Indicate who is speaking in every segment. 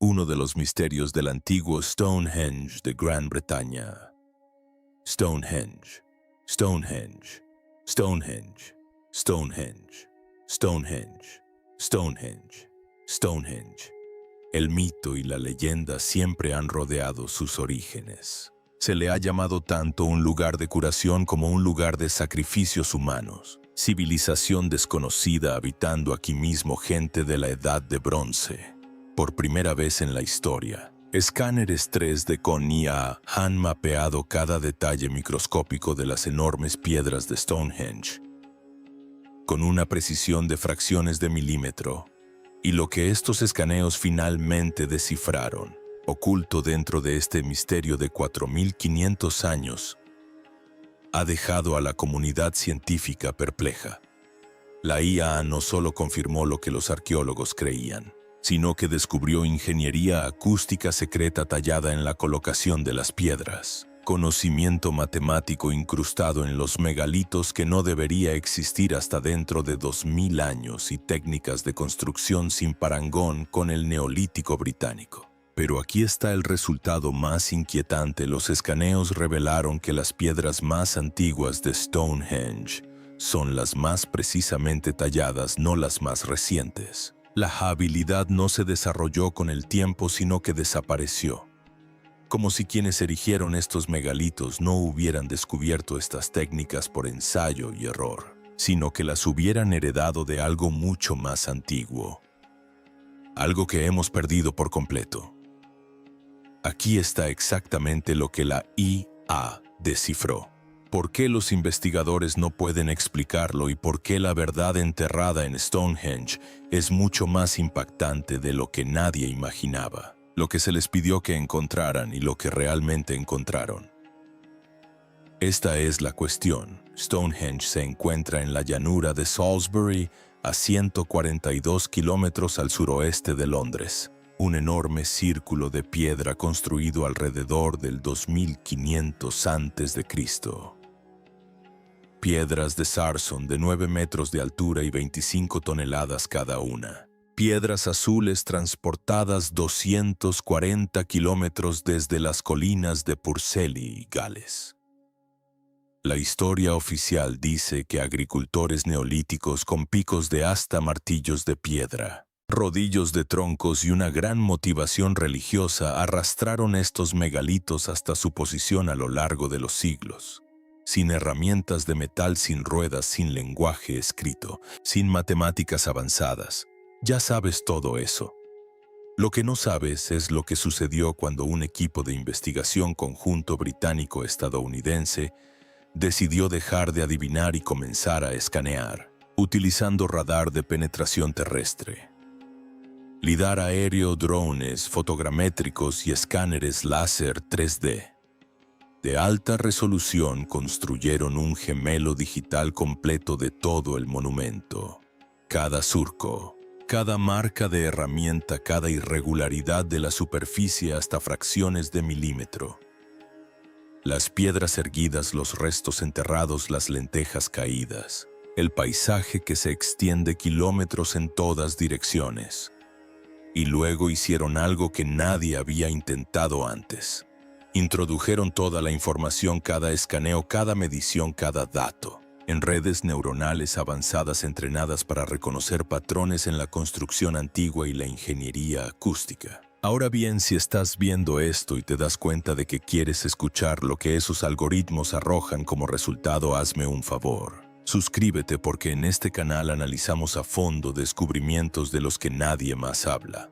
Speaker 1: uno de los misterios del antiguo Stonehenge de Gran Bretaña. Stonehenge, Stonehenge, Stonehenge, Stonehenge, Stonehenge, Stonehenge, Stonehenge. El mito y la leyenda siempre han rodeado sus orígenes. Se le ha llamado tanto un lugar de curación como un lugar de sacrificios humanos. Civilización desconocida habitando aquí mismo gente de la Edad de Bronce. Por primera vez en la historia, escáneres 3D con IA han mapeado cada detalle microscópico de las enormes piedras de Stonehenge, con una precisión de fracciones de milímetro. Y lo que estos escaneos finalmente descifraron, oculto dentro de este misterio de 4500 años, ha dejado a la comunidad científica perpleja. La IA no solo confirmó lo que los arqueólogos creían, sino que descubrió ingeniería acústica secreta tallada en la colocación de las piedras, conocimiento matemático incrustado en los megalitos que no debería existir hasta dentro de 2000 años y técnicas de construcción sin parangón con el Neolítico británico. Pero aquí está el resultado más inquietante. Los escaneos revelaron que las piedras más antiguas de Stonehenge son las más precisamente talladas, no las más recientes. La habilidad no se desarrolló con el tiempo, sino que desapareció. Como si quienes erigieron estos megalitos no hubieran descubierto estas técnicas por ensayo y error, sino que las hubieran heredado de algo mucho más antiguo. Algo que hemos perdido por completo. Aquí está exactamente lo que la IA descifró. ¿Por qué los investigadores no pueden explicarlo y por qué la verdad enterrada en Stonehenge es mucho más impactante de lo que nadie imaginaba? Lo que se les pidió que encontraran y lo que realmente encontraron. Esta es la cuestión. Stonehenge se encuentra en la llanura de Salisbury, a 142 kilómetros al suroeste de Londres. Un enorme círculo de piedra construido alrededor del 2500 a.C. Piedras de Sarson de 9 metros de altura y 25 toneladas cada una. Piedras azules transportadas 240 kilómetros desde las colinas de Purcell, Gales. La historia oficial dice que agricultores neolíticos con picos de hasta martillos de piedra, rodillos de troncos y una gran motivación religiosa arrastraron estos megalitos hasta su posición a lo largo de los siglos. Sin herramientas de metal, sin ruedas, sin lenguaje escrito, sin matemáticas avanzadas. Ya sabes todo eso. Lo que no sabes es lo que sucedió cuando un equipo de investigación conjunto británico-estadounidense decidió dejar de adivinar y comenzar a escanear, utilizando radar de penetración terrestre, lidar aéreo, drones fotogramétricos y escáneres láser 3D. De alta resolución construyeron un gemelo digital completo de todo el monumento. Cada surco, cada marca de herramienta, cada irregularidad de la superficie hasta fracciones de milímetro. Las piedras erguidas, los restos enterrados, las lentejas caídas. El paisaje que se extiende kilómetros en todas direcciones. Y luego hicieron algo que nadie había intentado antes. Introdujeron toda la información, cada escaneo, cada medición, cada dato, en redes neuronales avanzadas entrenadas para reconocer patrones en la construcción antigua y la ingeniería acústica. Ahora bien, si estás viendo esto y te das cuenta de que quieres escuchar lo que esos algoritmos arrojan como resultado, hazme un favor. Suscríbete porque en este canal analizamos a fondo descubrimientos de los que nadie más habla.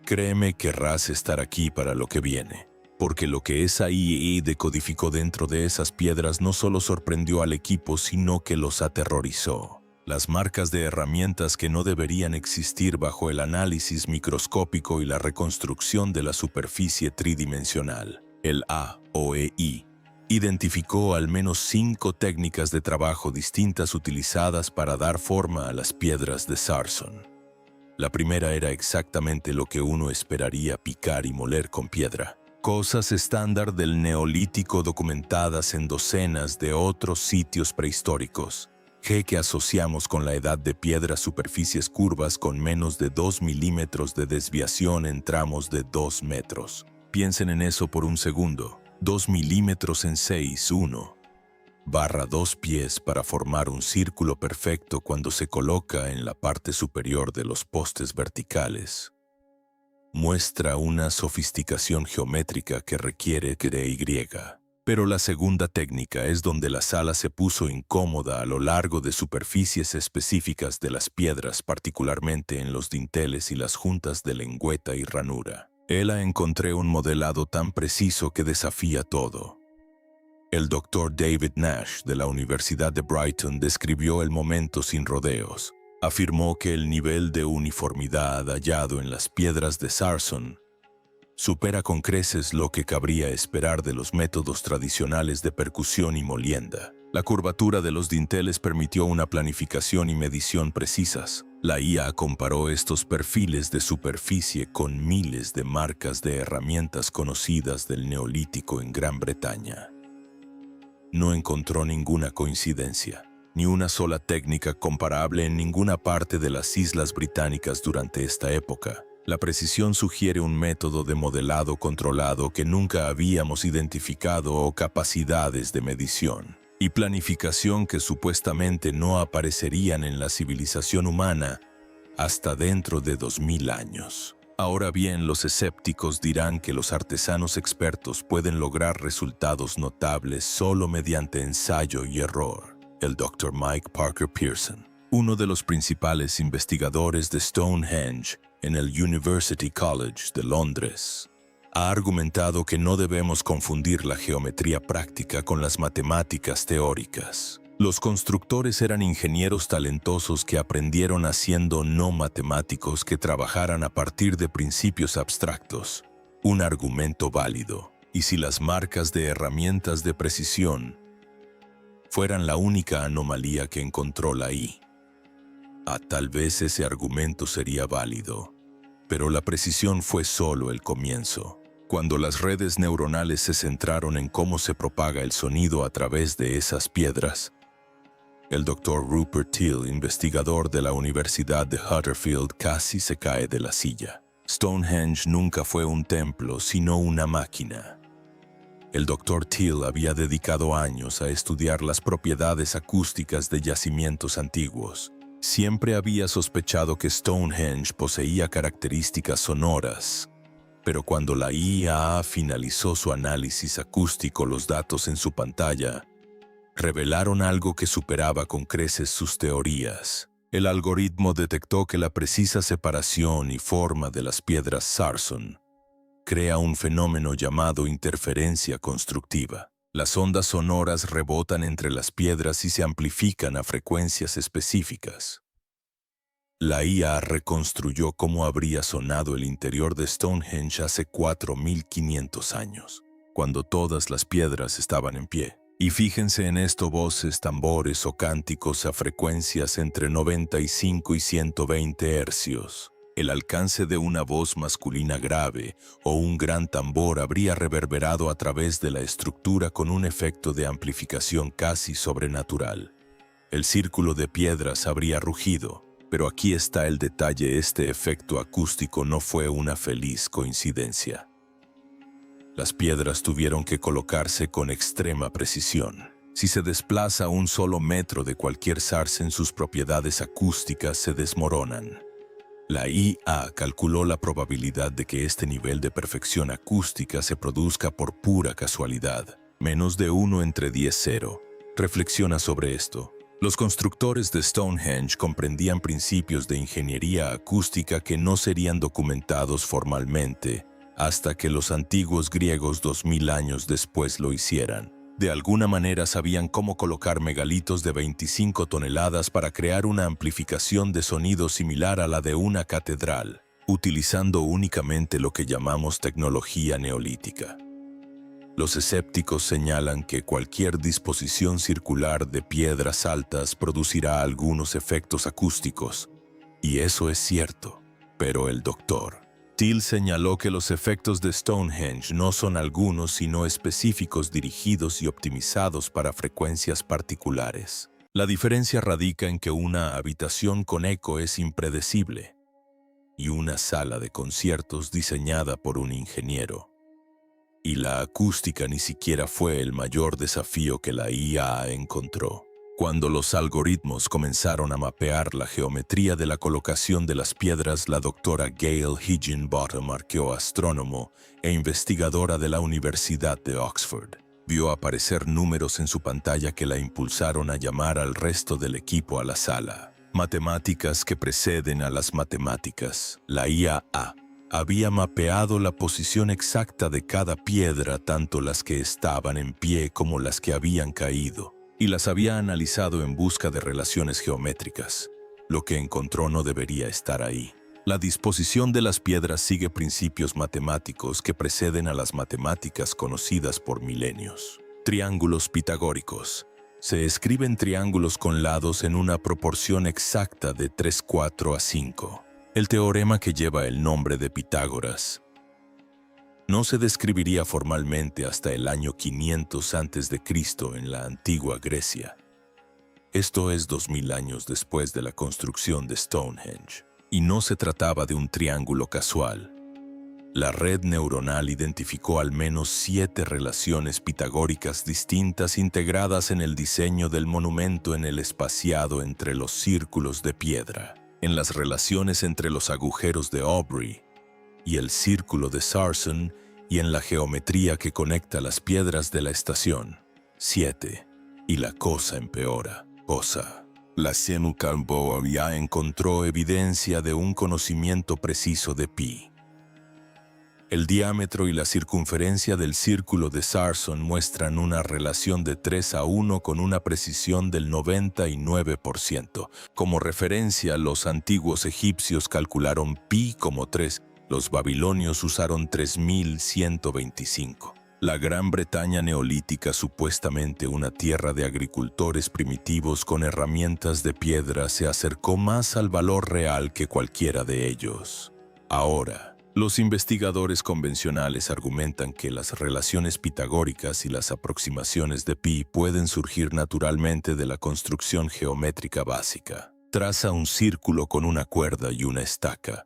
Speaker 1: Créeme, querrás estar aquí para lo que viene. Porque lo que esa IA decodificó dentro de esas piedras no solo sorprendió al equipo, sino que los aterrorizó. Las marcas de herramientas que no deberían existir bajo el análisis microscópico y la reconstrucción de la superficie tridimensional. El AOEI identificó al menos 5 técnicas de trabajo distintas utilizadas para dar forma a las piedras de Sarson. La primera era exactamente lo que uno esperaría: picar y moler con piedra. Cosas estándar del Neolítico documentadas en docenas de otros sitios prehistóricos. G que asociamos con la edad de piedras superficies curvas con menos de 2 milímetros de desviación en tramos de 2 metros. Piensen en eso por un segundo. 2 milímetros en 6,1/2 pies para formar un círculo perfecto cuando se coloca en la parte superior de los postes verticales. Muestra una sofisticación geométrica que requiere que de Y. Pero la segunda técnica es donde la sala se puso incómoda a lo largo de superficies específicas de las piedras, particularmente en los dinteles y las juntas de lengüeta y ranura. Encontré un modelado tan preciso que desafía todo. El Dr. David Nash de la Universidad de Brighton describió el momento sin rodeos. Afirmó que el nivel de uniformidad hallado en las piedras de Sarson supera con creces lo que cabría esperar de los métodos tradicionales de percusión y molienda. La curvatura de los dinteles permitió una planificación y medición precisas. La IA comparó estos perfiles de superficie con miles de marcas de herramientas conocidas del Neolítico en Gran Bretaña. No encontró ninguna coincidencia, ni una sola técnica comparable en ninguna parte de las islas británicas durante esta época. La precisión sugiere un método de modelado controlado que nunca habíamos identificado o capacidades de medición y planificación que supuestamente no aparecerían en la civilización humana hasta dentro de 2000 años. Ahora bien, los escépticos dirán que los artesanos expertos pueden lograr resultados notables solo mediante ensayo y error. El Dr. Mike Parker Pearson, uno de los principales investigadores de Stonehenge en el University College de Londres, ha argumentado que no debemos confundir la geometría práctica con las matemáticas teóricas. Los constructores eran ingenieros talentosos que aprendieron haciendo no matemáticos que trabajaran a partir de principios abstractos. Un argumento válido. Y si las marcas de herramientas de precisión fueran la única anomalía que encontró la IA, tal vez ese argumento sería válido. Pero la precisión fue solo el comienzo. Cuando las redes neuronales se centraron en cómo se propaga el sonido a través de esas piedras, el Dr. Rupert Till, investigador de la Universidad de Huddersfield, casi se cae de la silla. Stonehenge nunca fue un templo, sino una máquina. El Dr. Till había dedicado años a estudiar las propiedades acústicas de yacimientos antiguos. Siempre había sospechado que Stonehenge poseía características sonoras, pero cuando la IA finalizó su análisis acústico, los datos en su pantalla revelaron algo que superaba con creces sus teorías. El algoritmo detectó que la precisa separación y forma de las piedras Sarson crea un fenómeno llamado interferencia constructiva. Las ondas sonoras rebotan entre las piedras y se amplifican a frecuencias específicas. La IA reconstruyó cómo habría sonado el interior de Stonehenge hace 4500 años, cuando todas las piedras estaban en pie. Y fíjense en esto: voces, tambores o cánticos a frecuencias entre 95 y 120 hercios. El alcance de una voz masculina grave o un gran tambor habría reverberado a través de la estructura con un efecto de amplificación casi sobrenatural. El círculo de piedras habría rugido, pero aquí está el detalle: este efecto acústico no fue una feliz coincidencia. Las piedras tuvieron que colocarse con extrema precisión. Si se desplaza un solo metro de cualquier sarsen, sus propiedades acústicas se desmoronan. La IA calculó la probabilidad de que este nivel de perfección acústica se produzca por pura casualidad, menos de 1 entre 10,0. Reflexiona sobre esto. Los constructores de Stonehenge comprendían principios de ingeniería acústica que no serían documentados formalmente hasta que los antiguos griegos 2000 años después lo hicieran. De alguna manera sabían cómo colocar megalitos de 25 toneladas para crear una amplificación de sonido similar a la de una catedral, utilizando únicamente lo que llamamos tecnología neolítica. Los escépticos señalan que cualquier disposición circular de piedras altas producirá algunos efectos acústicos, y eso es cierto, pero el Dr. Till señaló que los efectos de Stonehenge no son algunos sino específicos, dirigidos y optimizados para frecuencias particulares. La diferencia radica en que una habitación con eco es impredecible y una sala de conciertos diseñada por un ingeniero. Y la acústica ni siquiera fue el mayor desafío que la IA encontró. Cuando los algoritmos comenzaron a mapear la geometría de la colocación de las piedras, la doctora Gail Higginbottom, arqueoastrónomo e investigadora de la Universidad de Oxford, vio aparecer números en su pantalla que la impulsaron a llamar al resto del equipo a la sala. Matemáticas que preceden a las matemáticas. La IA había mapeado la posición exacta de cada piedra, tanto las que estaban en pie como las que habían caído, y las había analizado en busca de relaciones geométricas. Lo que encontró no debería estar ahí. La disposición de las piedras sigue principios matemáticos que preceden a las matemáticas conocidas por milenios. Triángulos pitagóricos. Se escriben triángulos con lados en una proporción exacta de 3:4:5. El teorema que lleva el nombre de Pitágoras no se describiría formalmente hasta el año 500 a.C. en la antigua Grecia. Esto es 2000 años después de la construcción de Stonehenge. Y no se trataba de un triángulo casual. La red neuronal identificó al menos 7 relaciones pitagóricas distintas integradas en el diseño del monumento, en el espaciado entre los círculos de piedra, en las relaciones entre los agujeros de Aubrey y el círculo de Sarson, y en la geometría que conecta las piedras de la estación 7. Y la cosa empeora. La Semucambo ya encontró evidencia de un conocimiento preciso de pi. El diámetro y la circunferencia del círculo de Sarson muestran una relación de 3:1 con una precisión del 99%. Como referencia, los antiguos egipcios calcularon pi como 3, los babilonios usaron 3125. La Gran Bretaña neolítica, supuestamente una tierra de agricultores primitivos con herramientas de piedra, se acercó más al valor real que cualquiera de ellos. Ahora, los investigadores convencionales argumentan que las relaciones pitagóricas y las aproximaciones de pi pueden surgir naturalmente de la construcción geométrica básica. Traza un círculo con una cuerda y una estaca,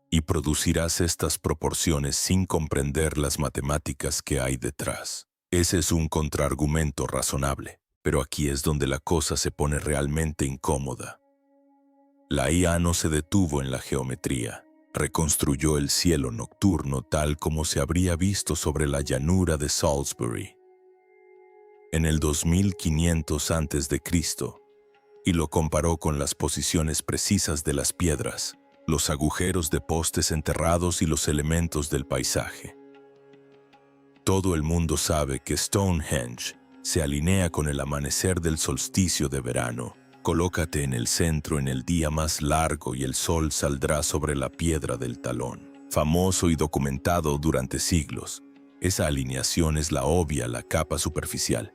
Speaker 1: y producirás estas proporciones sin comprender las matemáticas que hay detrás. Ese es un contraargumento razonable, pero aquí es donde la cosa se pone realmente incómoda. La IA no se detuvo en la geometría. Reconstruyó el cielo nocturno tal como se habría visto sobre la llanura de Salisbury en el 2500 a.C. y lo comparó con las posiciones precisas de las piedras, los agujeros de postes enterrados y los elementos del paisaje. Todo el mundo sabe que Stonehenge se alinea con el amanecer del solsticio de verano. Colócate en el centro en el día más largo y el sol saldrá sobre la piedra del talón. Famoso y documentado durante siglos, esa alineación es la obvia, la capa superficial.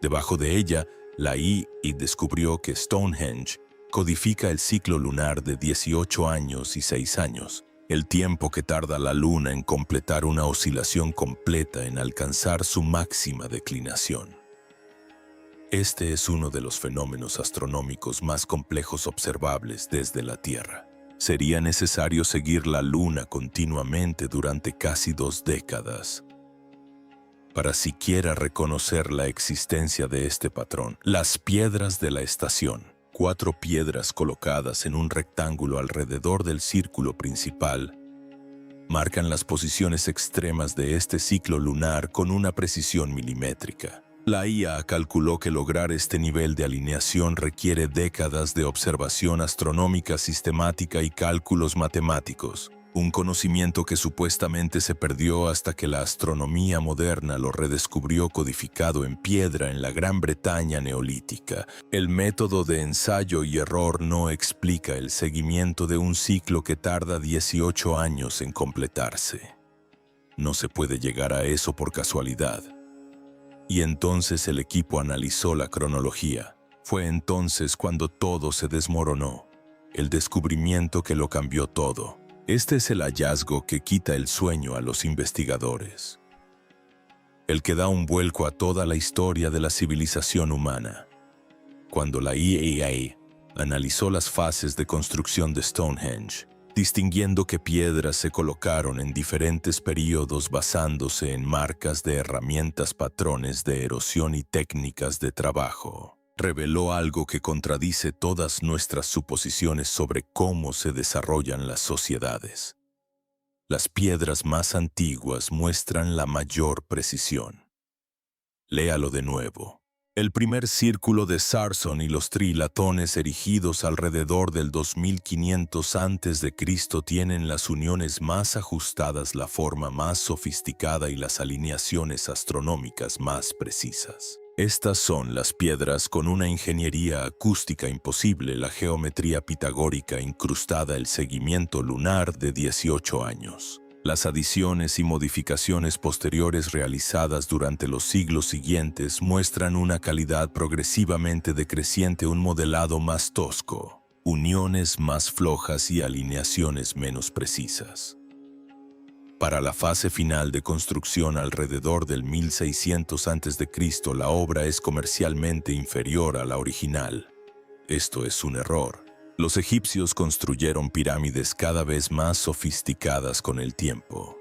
Speaker 1: Debajo de ella, la IA descubrió que Stonehenge codifica el ciclo lunar de 18 años y 6 años, el tiempo que tarda la luna en completar una oscilación completa, en alcanzar su máxima declinación. Este es uno de los fenómenos astronómicos más complejos observables desde la Tierra. Sería necesario seguir la Luna continuamente durante casi 2 décadas para siquiera reconocer la existencia de este patrón. Las piedras de la estación. 4 piedras colocadas en un rectángulo alrededor del círculo principal marcan las posiciones extremas de este ciclo lunar con una precisión milimétrica. La IA calculó que lograr este nivel de alineación requiere décadas de observación astronómica sistemática y cálculos matemáticos, un conocimiento que supuestamente se perdió hasta que la astronomía moderna lo redescubrió codificado en piedra en la Gran Bretaña neolítica. El método de ensayo y error no explica el seguimiento de un ciclo que tarda 18 años en completarse. No se puede llegar a eso por casualidad. Y entonces el equipo analizó la cronología. Fue entonces cuando todo se desmoronó. El descubrimiento que lo cambió todo. Este es el hallazgo que quita el sueño a los investigadores. El que da un vuelco a toda la historia de la civilización humana. Cuando la IAEA analizó las fases de construcción de Stonehenge, distinguiendo qué piedras se colocaron en diferentes períodos basándose en marcas de herramientas, patrones de erosión y técnicas de trabajo, reveló algo que contradice todas nuestras suposiciones sobre cómo se desarrollan las sociedades. Las piedras más antiguas muestran la mayor precisión. Léalo de nuevo. El primer círculo de Sarson y los trilatones erigidos alrededor del 2500 a.C. tienen las uniones más ajustadas, la forma más sofisticada y las alineaciones astronómicas más precisas. Estas son las piedras con una ingeniería acústica imposible, la geometría pitagórica incrustada, el seguimiento lunar de 18 años. Las adiciones y modificaciones posteriores realizadas durante los siglos siguientes muestran una calidad progresivamente decreciente, un modelado más tosco, uniones más flojas y alineaciones menos precisas. Para la fase final de construcción alrededor del 1600 a.C., la obra es comercialmente inferior a la original. Esto es un error. Los egipcios construyeron pirámides cada vez más sofisticadas con el tiempo.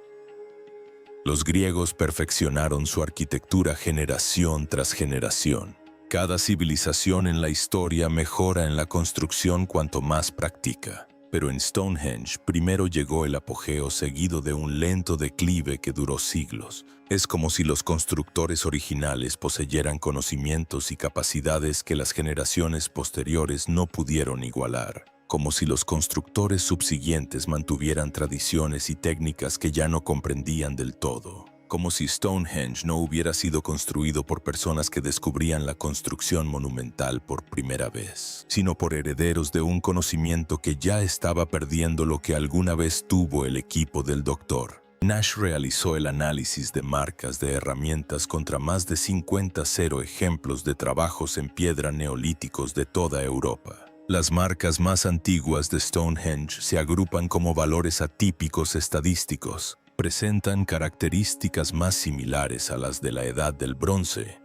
Speaker 1: Los griegos perfeccionaron su arquitectura generación tras generación. Cada civilización en la historia mejora en la construcción cuanto más practica. Pero en Stonehenge primero llegó el apogeo seguido de un lento declive que duró siglos. Es como si los constructores originales poseyeran conocimientos y capacidades que las generaciones posteriores no pudieron igualar. Como si los constructores subsiguientes mantuvieran tradiciones y técnicas que ya no comprendían del todo. Como si Stonehenge no hubiera sido construido por personas que descubrían la construcción monumental por primera vez, sino por herederos de un conocimiento que ya estaba perdiendo lo que alguna vez tuvo el equipo del Dr. Nash realizó el análisis de marcas de herramientas contra más de 50 ejemplos de trabajos en piedra neolíticos de toda Europa. Las marcas más antiguas de Stonehenge se agrupan como valores atípicos estadísticos. Presentan características más similares a las de la Edad del Bronce,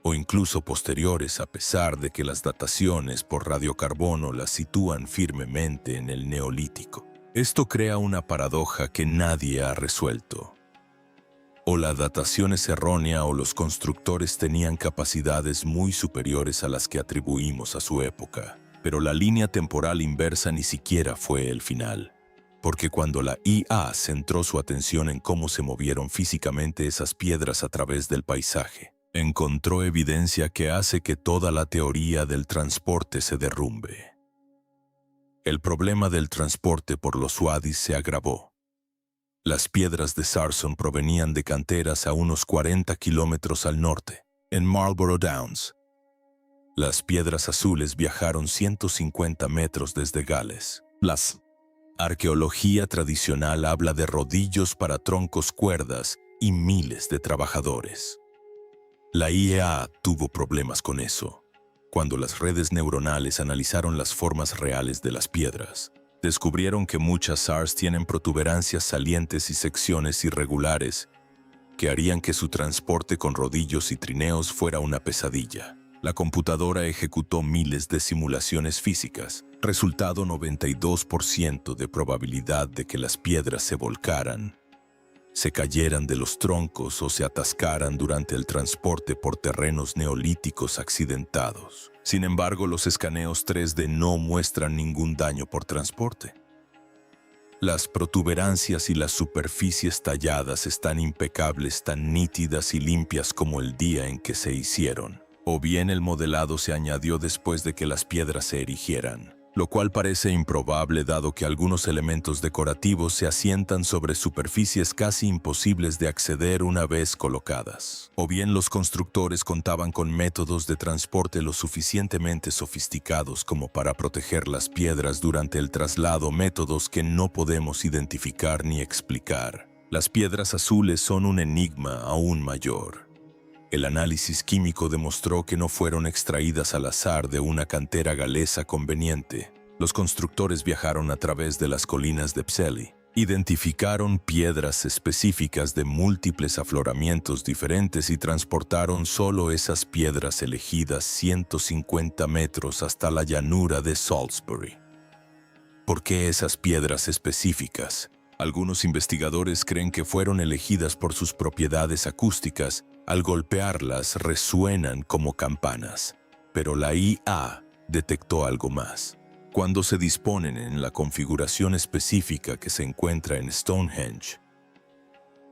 Speaker 1: o incluso posteriores, a pesar de que las dataciones por radiocarbono las sitúan firmemente en el Neolítico. Esto crea una paradoja que nadie ha resuelto. O la datación es errónea o los constructores tenían capacidades muy superiores a las que atribuimos a su época. Pero la línea temporal inversa ni siquiera fue el final. Porque cuando la IA centró su atención en cómo se movieron físicamente esas piedras a través del paisaje, encontró evidencia que hace que toda la teoría del transporte se derrumbe. El problema del transporte por los wadis se agravó. Las piedras de Sarson provenían de canteras a unos 40 kilómetros al norte, en Marlborough Downs. Las piedras azules viajaron 150 metros desde Gales. Las arqueología tradicional habla de rodillos para troncos, cuerdas y miles de trabajadores. La IEA tuvo problemas con eso. Cuando las redes neuronales analizaron las formas reales de las piedras, descubrieron que muchas SARS tienen protuberancias salientes y secciones irregulares que harían que su transporte con rodillos y trineos fuera una pesadilla. La computadora ejecutó miles de simulaciones físicas. Resultado: 92% de probabilidad de que las piedras se volcaran, se cayeran de los troncos o se atascaran durante el transporte por terrenos neolíticos accidentados. Sin embargo, los escaneos 3D no muestran ningún daño por transporte. Las protuberancias y las superficies talladas están impecables, tan nítidas y limpias como el día en que se hicieron. O bien el modelado se añadió después de que las piedras se erigieran, lo cual parece improbable dado que algunos elementos decorativos se asientan sobre superficies casi imposibles de acceder una vez colocadas. O bien los constructores contaban con métodos de transporte lo suficientemente sofisticados como para proteger las piedras durante el traslado, métodos que no podemos identificar ni explicar. Las piedras azules son un enigma aún mayor. El análisis químico demostró que no fueron extraídas al azar de una cantera galesa conveniente. Los constructores viajaron a través de las colinas de Psellí, Identificaron piedras específicas de múltiples afloramientos diferentes y transportaron solo esas piedras elegidas 150 metros hasta la llanura de Salisbury. ¿Por qué esas piedras específicas? Algunos investigadores creen que fueron elegidas por sus propiedades acústicas. Al golpearlas resuenan como campanas. Pero la IA detectó algo más. Cuando se disponen en la configuración específica que se encuentra en Stonehenge,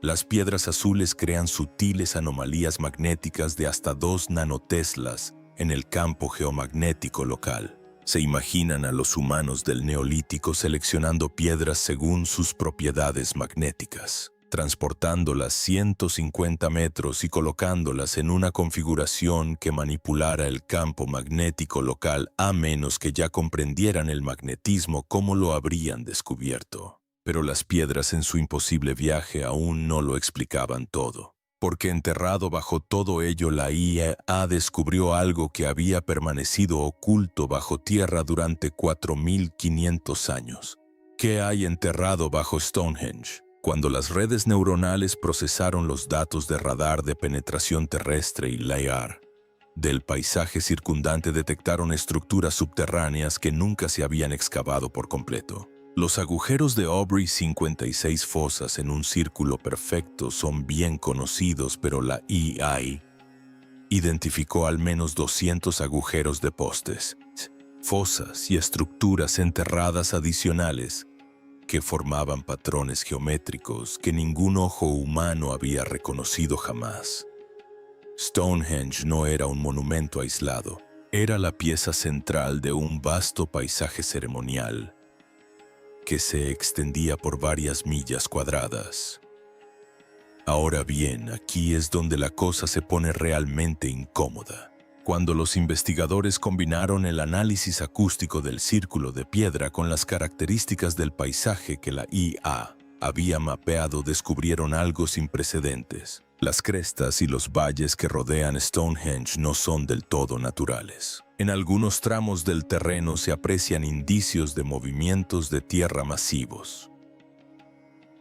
Speaker 1: las piedras azules crean sutiles anomalías magnéticas de hasta 2 nanoteslas en el campo geomagnético local. Se imaginan a los humanos del Neolítico seleccionando piedras según sus propiedades magnéticas, transportándolas 150 metros y colocándolas en una configuración que manipulara el campo magnético local, a menos que ya comprendieran el magnetismo como lo habrían descubierto. Pero las piedras en su imposible viaje aún no lo explicaban todo, porque enterrado bajo todo ello la IA descubrió algo que había permanecido oculto bajo tierra durante 4.500 años. ¿Qué hay enterrado bajo Stonehenge? Cuando las redes neuronales procesaron los datos de radar de penetración terrestre y LIDAR del paisaje circundante, detectaron estructuras subterráneas que nunca se habían excavado por completo. Los agujeros de Aubrey, 56 fosas en un círculo perfecto, son bien conocidos, pero la IA identificó al menos 200 agujeros de postes, fosas y estructuras enterradas adicionales que formaban patrones geométricos que ningún ojo humano había reconocido jamás. Stonehenge no era un monumento aislado, era la pieza central de un vasto paisaje ceremonial que se extendía por varias millas cuadradas. Ahora bien, aquí es donde la cosa se pone realmente incómoda. Cuando los investigadores combinaron el análisis acústico del círculo de piedra con las características del paisaje que la IA había mapeado, descubrieron algo sin precedentes. Las crestas y los valles que rodean Stonehenge no son del todo naturales. En algunos tramos del terreno se aprecian indicios de movimientos de tierra masivos.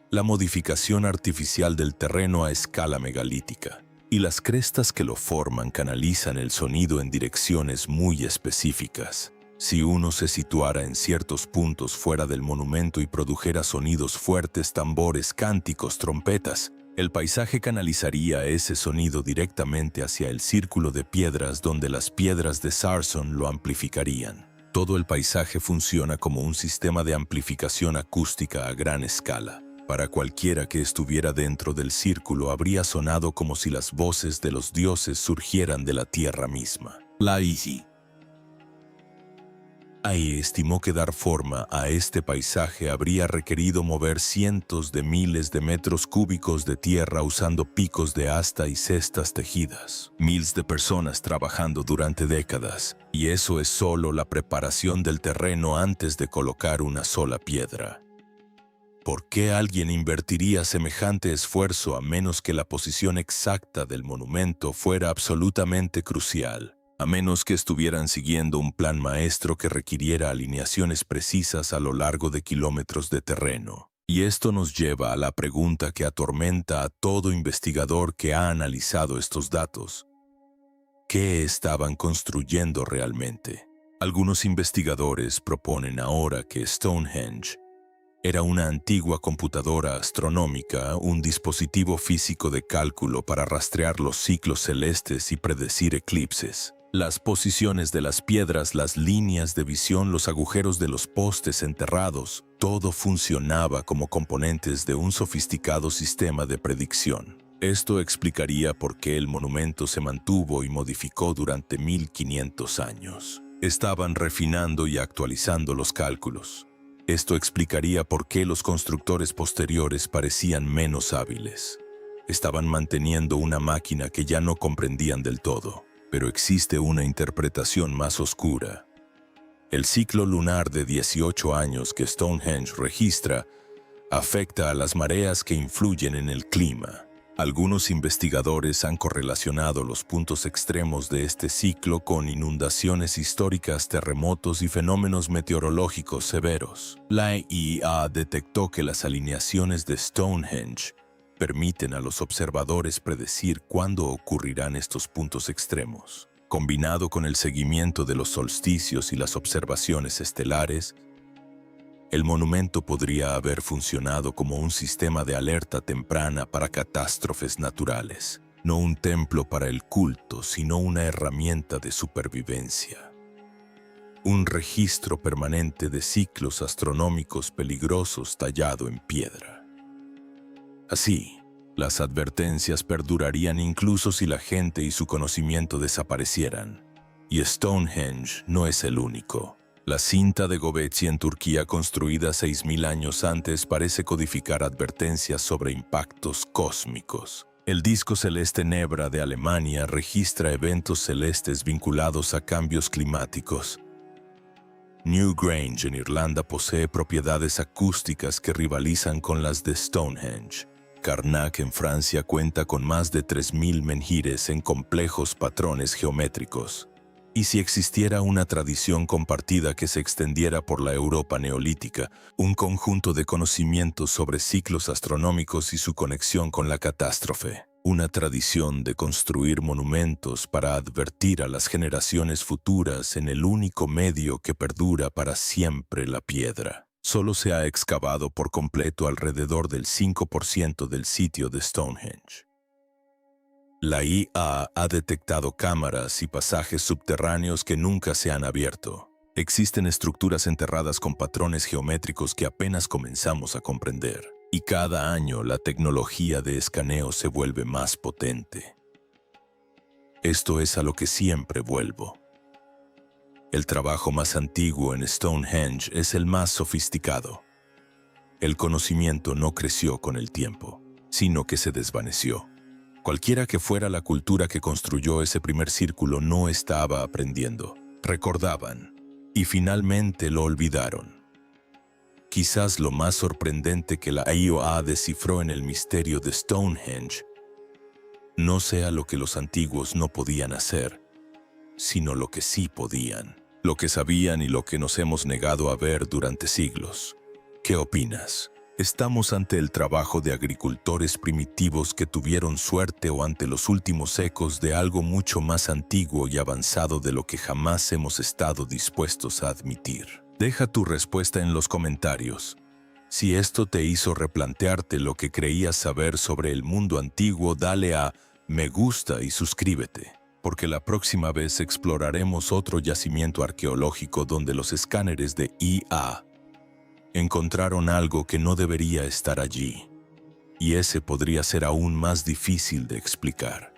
Speaker 1: La modificación artificial del terreno a escala megalítica y las crestas que lo forman canalizan el sonido en direcciones muy específicas. Si uno se situara en ciertos puntos fuera del monumento y produjera sonidos fuertes, tambores, cánticos, trompetas, el paisaje canalizaría ese sonido directamente hacia el círculo de piedras, donde las piedras de Sarson lo amplificarían. Todo el paisaje funciona como un sistema de amplificación acústica a gran escala. Para cualquiera que estuviera dentro del círculo habría sonado como si las voces de los dioses surgieran de la tierra misma. La IA estimó que dar forma a este paisaje habría requerido mover cientos de miles de metros cúbicos de tierra usando picos de asta y cestas tejidas. Miles de personas trabajando durante décadas, y eso es solo la preparación del terreno antes de colocar una sola piedra. ¿Por qué alguien invertiría semejante esfuerzo a menos que la posición exacta del monumento fuera absolutamente crucial? A menos que estuvieran siguiendo un plan maestro que requiriera alineaciones precisas a lo largo de kilómetros de terreno. Y esto nos lleva a la pregunta que atormenta a todo investigador que ha analizado estos datos. ¿Qué estaban construyendo realmente? Algunos investigadores proponen ahora que Stonehenge era una antigua computadora astronómica, un dispositivo físico de cálculo para rastrear los ciclos celestes y predecir eclipses. Las posiciones de las piedras, las líneas de visión, los agujeros de los postes enterrados, todo funcionaba como componentes de un sofisticado sistema de predicción. Esto explicaría por qué el monumento se mantuvo y modificó durante 1500 años. Estaban refinando y actualizando los cálculos. Esto explicaría por qué los constructores posteriores parecían menos hábiles. Estaban manteniendo una máquina que ya no comprendían del todo. Pero existe una interpretación más oscura. El ciclo lunar de 18 años que Stonehenge registra afecta a las mareas que influyen en el clima. Algunos investigadores han correlacionado los puntos extremos de este ciclo con inundaciones históricas, terremotos y fenómenos meteorológicos severos. La IEA detectó que las alineaciones de Stonehenge permiten a los observadores predecir cuándo ocurrirán estos puntos extremos. Combinado con el seguimiento de los solsticios y las observaciones estelares, el monumento podría haber funcionado como un sistema de alerta temprana para catástrofes naturales, no un templo para el culto, sino una herramienta de supervivencia. Un registro permanente de ciclos astronómicos peligrosos tallado en piedra. Así, las advertencias perdurarían incluso si la gente y su conocimiento desaparecieran. Y Stonehenge no es el único. La cinta de Göbekli en Turquía, construida 6.000 años antes, parece codificar advertencias sobre impactos cósmicos. El disco celeste Nebra de Alemania registra eventos celestes vinculados a cambios climáticos. Newgrange en Irlanda posee propiedades acústicas que rivalizan con las de Stonehenge. Karnak en Francia cuenta con más de 3.000 menhires en complejos patrones geométricos. Y si existiera una tradición compartida que se extendiera por la Europa neolítica, un conjunto de conocimientos sobre ciclos astronómicos y su conexión con la catástrofe, una tradición de construir monumentos para advertir a las generaciones futuras en el único medio que perdura para siempre, la piedra. Solo se ha excavado por completo alrededor del 5% del sitio de Stonehenge. La IA ha detectado cámaras y pasajes subterráneos que nunca se han abierto. Existen estructuras enterradas con patrones geométricos que apenas comenzamos a comprender. Y cada año la tecnología de escaneo se vuelve más potente. Esto es a lo que siempre vuelvo. El trabajo más antiguo en Stonehenge es el más sofisticado. El conocimiento no creció con el tiempo, sino que se desvaneció. Cualquiera que fuera la cultura que construyó ese primer círculo no estaba aprendiendo. Recordaban, y finalmente lo olvidaron. Quizás lo más sorprendente que la IEA descifró en el misterio de Stonehenge no sea lo que los antiguos no podían hacer, sino lo que sí podían, lo que sabían y lo que nos hemos negado a ver durante siglos. ¿Qué opinas? ¿Estamos ante el trabajo de agricultores primitivos que tuvieron suerte o ante los últimos ecos de algo mucho más antiguo y avanzado de lo que jamás hemos estado dispuestos a admitir? Deja tu respuesta en los comentarios. Si esto te hizo replantearte lo que creías saber sobre el mundo antiguo, dale a me gusta y suscríbete, porque la próxima vez exploraremos otro yacimiento arqueológico donde los escáneres de IA encontraron algo que no debería estar allí, y ese podría ser aún más difícil de explicar.